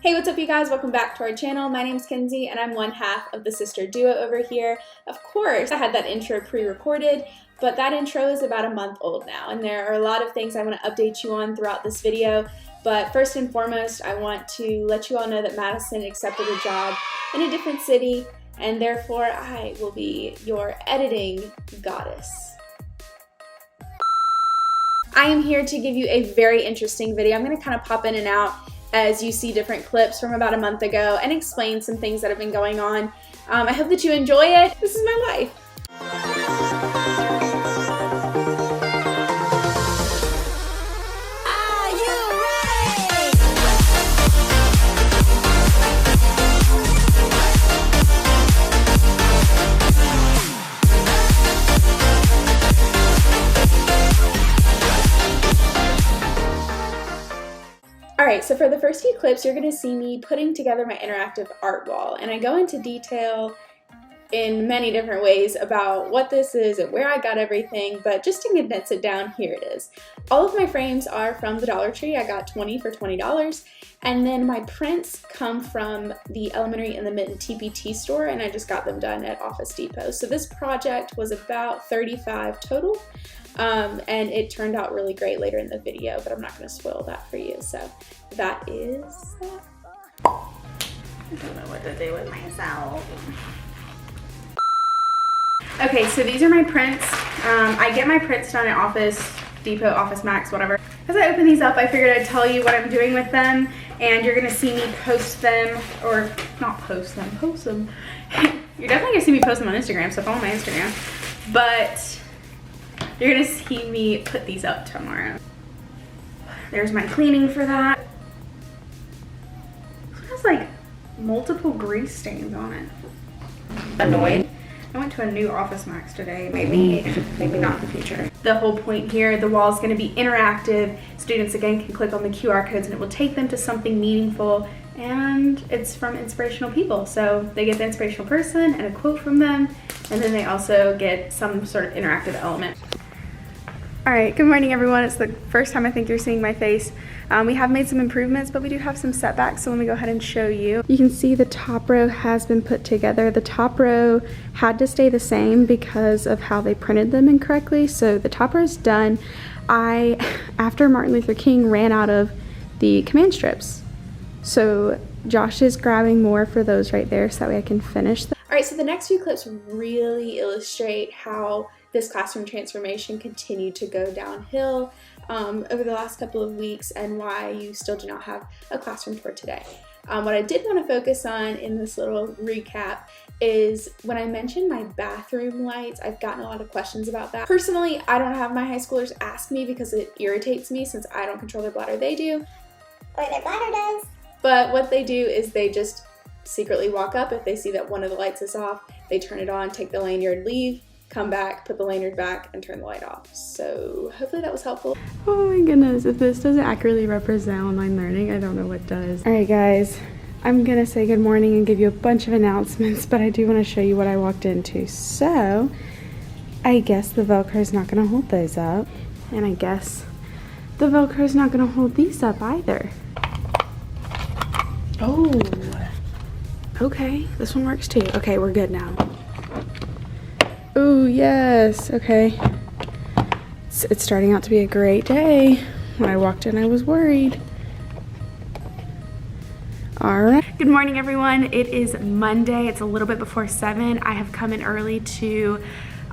Hey, what's up you guys? Welcome back to our channel. My name's Kenzie and I'm one half of the sister duo over here. Of course, I had that intro pre-recorded, but that intro is about a month old now and there are a lot of things I want to update you on throughout this video. But first and foremost, I want to let you all know that Madison accepted a job in a different city and therefore I will be your editing goddess. I am here to give you a very interesting video. I'm going to kind of pop in and out as you see different clips from about a month ago and explain some things that have been going on. I hope that you enjoy it. This is my life. Alright, so for the first few clips, you're going to see me putting together my interactive art wall, and I go into detail in many different ways about what this is and where I got everything, but just to condense it down, here it is. All of my frames are from the Dollar Tree. I got 20 for $20, and then my prints come from the Elementary and the Mitten TPT store, and I just got them done at Office Depot. So this project was about $35 total. And it turned out really great later in the video, but I'm not going to spoil that for you. So that is that. I don't know what to do with myself. Okay, so these are my prints. I get my prints done at Office Depot, Office Max, whatever. As I open these up, I figured I'd tell you what I'm doing with them, and you're going to see me post them, or not post them, post them. You're definitely going to see me post them on Instagram, so follow my Instagram. But you're gonna see me put these up tomorrow. There's my cleaning for that. This has like multiple grease stains on it. Annoyed. I went to a new Office Max today. Maybe not in the future. The whole point here, the wall is gonna be interactive. Students again can click on the QR codes and it will take them to something meaningful, and it's from inspirational people. So they get the inspirational person and a quote from them, and then they also get some sort of interactive element. All right, good morning everyone. It's the first time I think you're seeing my face. We have made some improvements, but we do have some setbacks, so let me go ahead and show you. You can see the top row has been put together. The top row had to stay the same because of how they printed them incorrectly, so the top row is done. After Martin Luther King, ran out of the command strips. So Josh is grabbing more for those right there so that way I can finish them. All right, so the next few clips really illustrate how this classroom transformation continued to go downhill over the last couple of weeks and why you still do not have a classroom for today. What I did want to focus on in this little recap is when I mentioned my bathroom lights. I've gotten a lot of questions about that. Personally, I don't have my high schoolers ask me because it irritates me since I don't control their bladder, they do. Or their bladder does. But what they do is they just secretly walk up. If they see that one of the lights is off, they turn it on, take the lanyard, leave, come back, put the lanyard back, and turn the light off. So hopefully that was helpful. Oh my goodness, if this doesn't accurately represent online learning, I don't know what does. All right guys, I'm gonna say good morning and give you a bunch of announcements, but I do wanna show you what I walked into. So I guess the Velcro is not gonna hold those up, and I guess the Velcro is not gonna hold these up either. Oh, okay, this one works too. Okay, we're good now. Oh yes, okay. It's starting out to be a great day. When I walked in, I was worried. All right. Good morning, everyone. It is Monday. It's a little bit before 7. I have come in early to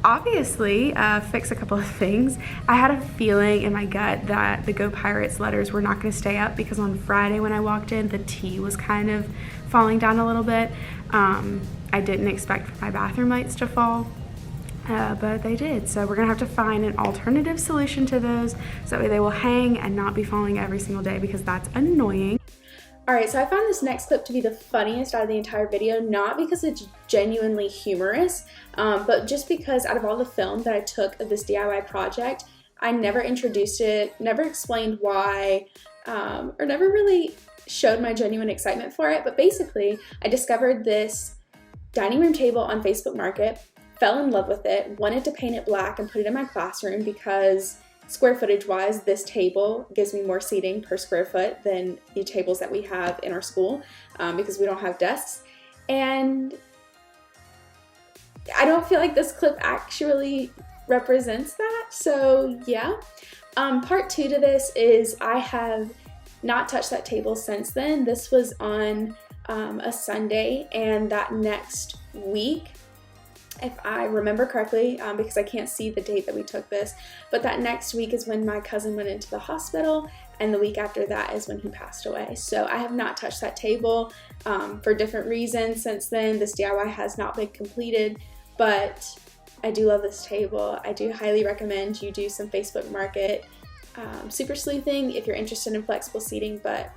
obviously fix a couple of things. I had a feeling in my gut that the Go Pirates letters were not going to stay up because on Friday when I walked in, the T was kind of falling down a little bit. I didn't expect for my bathroom lights to fall. But they did, so we're gonna have to find an alternative solution to those so that way they will hang and not be falling every single day because that's annoying. Alright, so I found this next clip to be the funniest out of the entire video, not because it's genuinely humorous, but just because out of all the film that I took of this DIY project, I never introduced it, never explained why, or never really showed my genuine excitement for it. But basically, I discovered this dining room table on Facebook Market, fell in love with it, wanted to paint it black and put it in my classroom because square footage wise, this table gives me more seating per square foot than the tables that we have in our school because we don't have desks. And I don't feel like this clip actually represents that. So yeah. Part 2 to this is I have not touched that table since then. This was on a Sunday, and that next week, if I remember correctly, because I can't see the date that we took this, but that next week is when my cousin went into the hospital, and the week after that is when he passed away. So I have not touched that table for different reasons since then. This DIY has not been completed, but I do love this table. I do highly recommend you do some Facebook Market super sleuthing if you're interested in flexible seating, but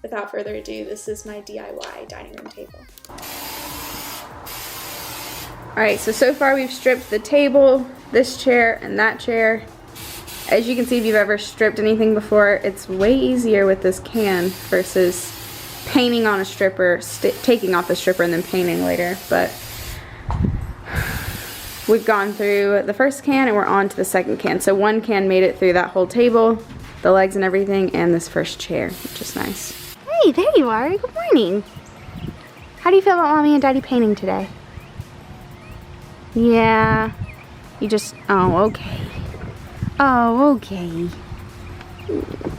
without further ado, this is my DIY dining room table. Alright, so far we've stripped the table, this chair, and that chair. As you can see, if you've ever stripped anything before, it's way easier with this can versus painting on a stripper, taking off the stripper and then painting later. But we've gone through the first can and we're on to the second can. So one can made it through that whole table, the legs and everything, and this first chair, which is nice. Hey, there you are. Good morning. How do you feel about Mommy and Daddy painting today? Yeah. You just, oh, okay. Oh, okay.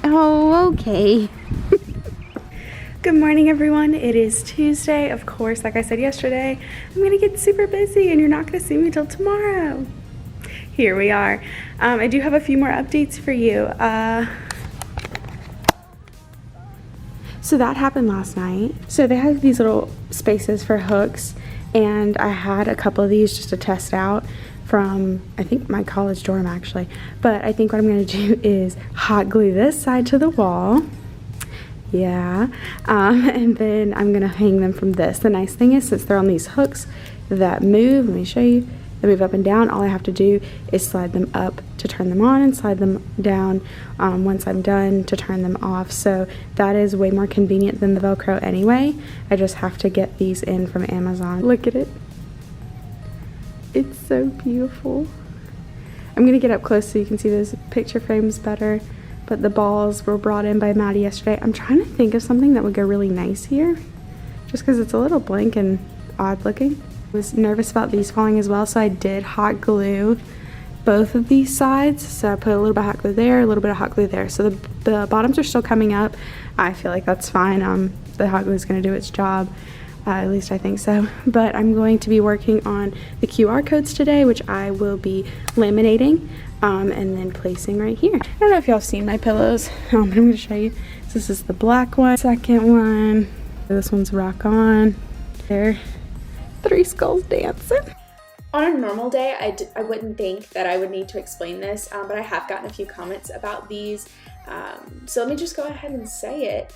Oh, okay. Good morning, everyone. It is Tuesday. Of course, like I said yesterday, I'm gonna get super busy and you're not gonna see me till tomorrow. Here we are. I do have a few more updates for you. So that happened last night. So they have these little spaces for hooks, and I had a couple of these just to test out from, I think, my college dorm actually. But I think what I'm gonna do is hot glue this side to the wall. Yeah, and then I'm gonna hang them from this. The nice thing is, since they're on these hooks that move, let me show you, they move up and down. All I have to do is slide them up to turn them on and slide them down once I'm done to turn them off. So that is way more convenient than the Velcro anyway. I just have to get these in from Amazon. Look at it. It's so beautiful. I'm gonna get up close so you can see those picture frames better. But the balls were brought in by Maddie yesterday. I'm trying to think of something that would go really nice here, just because it's a little blank and odd looking. I was nervous about these falling as well, so I did hot glue both of these sides. So I put a little bit of hot glue there, a little bit of hot glue there. So the bottoms are still coming up. I feel like that's fine. The hot glue is going to do its job. At least I think so. But I'm going to be working on the QR codes today, which I will be laminating and then placing right here. I don't know if y'all have seen my pillows, but I'm going to show you. So this is the black one, second one. This one's Rock On. There, 3 skulls dancing. On a normal day, I wouldn't think that I would need to explain this, but I have gotten a few comments about these. So let me just go ahead and say it.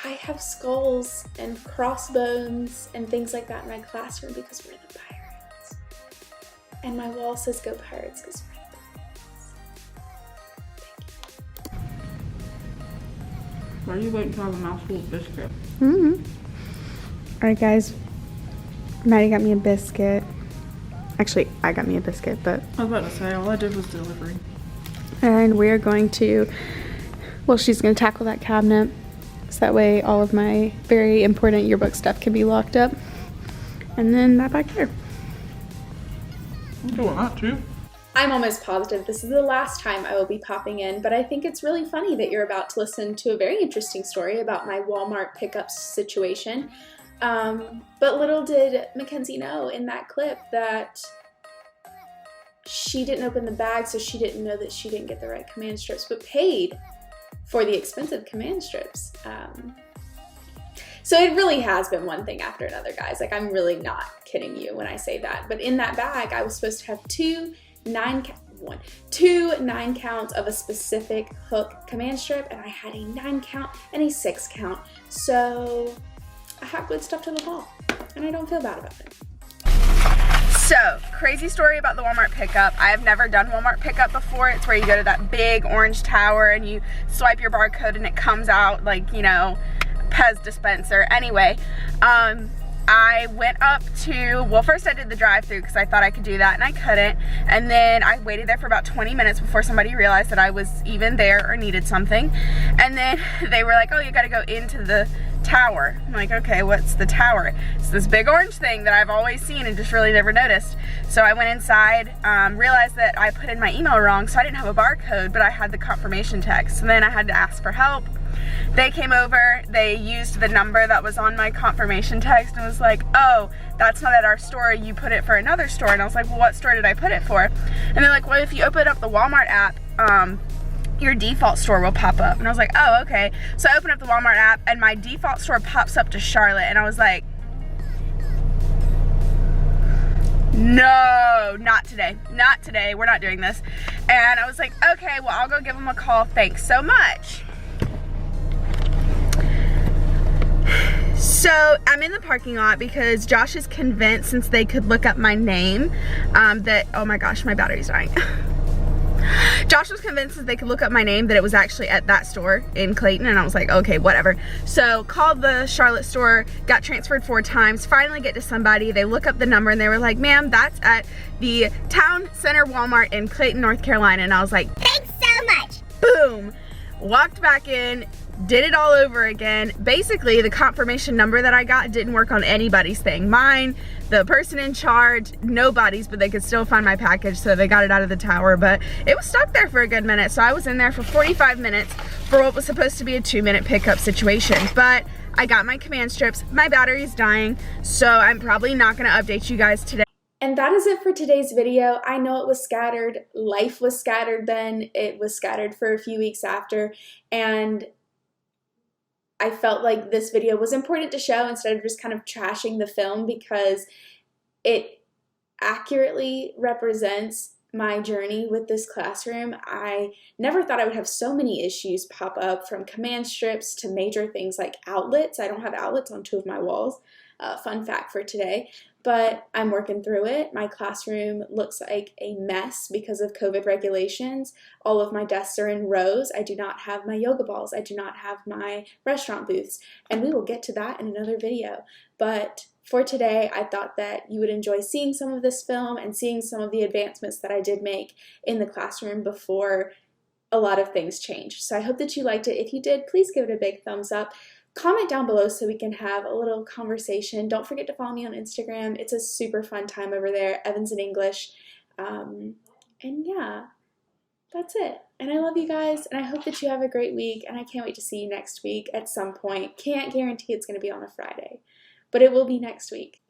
I have skulls and crossbones and things like that in my classroom because we're the Pirates. And my wall says Go Pirates because we're the Pirates. Thank you. Why are you waiting to have a mouthful of biscuit? Alright guys, Maddie got me a biscuit. Actually, I got me a biscuit, but... I was about to say, all I did was delivery. And we're going to... Well, she's going to tackle that cabinet. So that way all of my very important yearbook stuff can be locked up. And then that back there. Okay, well, not too. I'm almost positive this is the last time I will be popping in, but I think it's really funny that you're about to listen to a very interesting story about my Walmart pickup situation. But little did Mackenzie know in that clip that she didn't open the bag, so she didn't know that she didn't get the right command strips, but paid for the expensive command strips. So it really has been one thing after another, guys. Like, I'm really not kidding you when I say that. But in that bag, I was supposed to have two 9 counts of a specific hook command strip, and I had a 9 count and a 6 count. So I have good stuff to the wall, and I don't feel bad about it. So, crazy story about the Walmart pickup. I have never done Walmart pickup before. It's where you go to that big orange tower and you swipe your barcode and it comes out like, you know, Pez dispenser. Anyway, I I went up to, well, first I did the drive-thru because I thought I could do that and I couldn't. And then I waited there for about 20 minutes before somebody realized that I was even there or needed something. And then they were like, oh, you gotta go into the tower. I'm like, okay, what's the tower? It's this big orange thing that I've always seen and just really never noticed. So I went inside, realized that I put in my email wrong, so I didn't have a barcode, but I had the confirmation text. And then I had to ask for help. They came over, they used the number that was on my confirmation text and was like, oh, that's not at our store, you put it for another store. And I was like, well, what store did I put it for? And they're like, well, if you open up the Walmart app, your default store will pop up. And I was like, oh, okay. So I opened up the Walmart app and my default store pops up to Charlotte, and I was like, no, not today, not today, we're not doing this. And I was like, okay, well, I'll go give them a call, thanks so much. So I'm in the parking lot because Josh is convinced, since they could look up my name, that, oh my gosh, my battery's dying. Josh was convinced that they could look up my name that it was actually at that store in Clayton, and I was like, okay, whatever. So called the Charlotte store, got transferred 4 times, finally get to somebody, they look up the number and they were like, ma'am, that's at the Town Center Walmart in Clayton, North Carolina. And I was like, Thanks so much. boom, walked back in, did it all over again. Basically, the confirmation number that I got didn't work on anybody's thing. Mine, the person in charge, nobody's, but they could still find my package, so they got it out of the tower. But it was stuck there for a good minute, so I was in there for 45 minutes for what was supposed to be a 2-minute pickup situation. But I got my command strips, my battery's dying, so I'm probably not gonna update you guys today. And that is it for today's video. I know it was scattered, life was scattered then, it was scattered for a few weeks after, and I felt like this video was important to show instead of just kind of trashing the film, because it accurately represents my journey with this classroom. I never thought I would have so many issues pop up, from command strips to major things like outlets. I don't have outlets on 2 of my walls. Fun fact for today. But I'm working through it. My classroom looks like a mess because of COVID regulations. All of my desks are in rows. I do not have my yoga balls. I do not have my restaurant booths. And we will get to that in another video. But for today, I thought that you would enjoy seeing some of this film and seeing some of the advancements that I did make in the classroom before a lot of things changed. So I hope that you liked it. If you did, please give it a big thumbs up. Comment down below so we can have a little conversation. Don't forget to follow me on Instagram. It's a super fun time over there, Evans in English. And yeah, that's it. And I love you guys, and I hope that you have a great week, and I can't wait to see you next week at some point. Can't guarantee it's going to be on a Friday, but it will be next week.